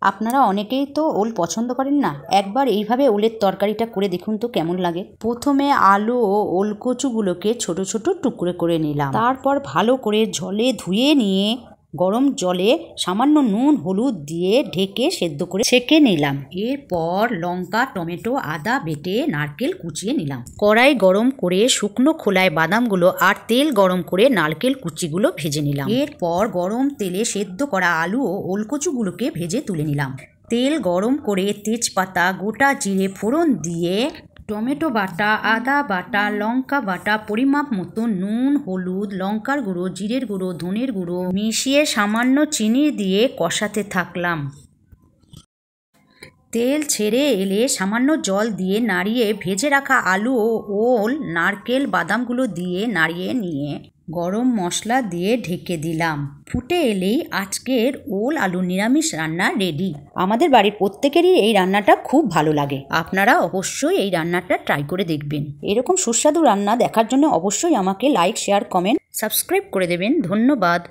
আপনারা অনেকেই তো ওল পছন্দ করেন না, একবার এইভাবে ওলের তরকারিটা করে দেখুন তো কেমন লাগে। প্রথমে আলু ও ওলকচুগুলোকে ছোট ছোট টুকরো করে নিলাম। তারপর ভালো করে জলে ধুয়ে নিয়ে গরম জলে সামান্য নুন হলুদ দিয়ে ঢেকে সেদ্ধ করে ছেঁকে নিলাম। এরপর লঙ্কা টমেটো আদা বেটে নারকেল কুচিয়ে নিলাম। কড়াই গরম করে শুকনো খোলায় বাদামগুলো আর তেল গরম করে নারকেল কুচিগুলো ভেজে নিলাম। এরপর গরম তেলে সেদ্ধ করা আলু ও ওলকচুগুলোকে ভেজে তুলে নিলাম। তেল গরম করে তেজপাতা গোটা জিরে ফোড়ন দিয়ে টমেটো বাটা আদা বাটা লঙ্কা বাটা পরিমাপ মতো নুন হলুদ লঙ্কার গুঁড়ো জিরের গুঁড়ো ধনের গুঁড়ো মিশিয়ে সামান্য চিনি দিয়ে কষাতে থাকলাম। তেল ছেড়ে এলে সামান্য জল দিয়ে নাড়িয়ে ভেজে রাখা আলু ও ওল নারকেল বাদামগুলো দিয়ে নাড়িয়ে নিয়ে গরম মশলা দিয়ে ঢেকে দিলাম। ফুটে এলেই আজকের ওল আলু নিরামিষ রান্না রেডি। আমাদের বাড়ির প্রত্যেকেরই এই রান্নাটা খুব ভালো লাগে। আপনারা অবশ্যই এই রান্নাটা ট্রাই করে দেখবেন। এরকম সুস্বাদু রান্না দেখার জন্য অবশ্যই আমাকে লাইক শেয়ার কমেন্ট সাবস্ক্রাইব করে দেবেন। ধন্যবাদ।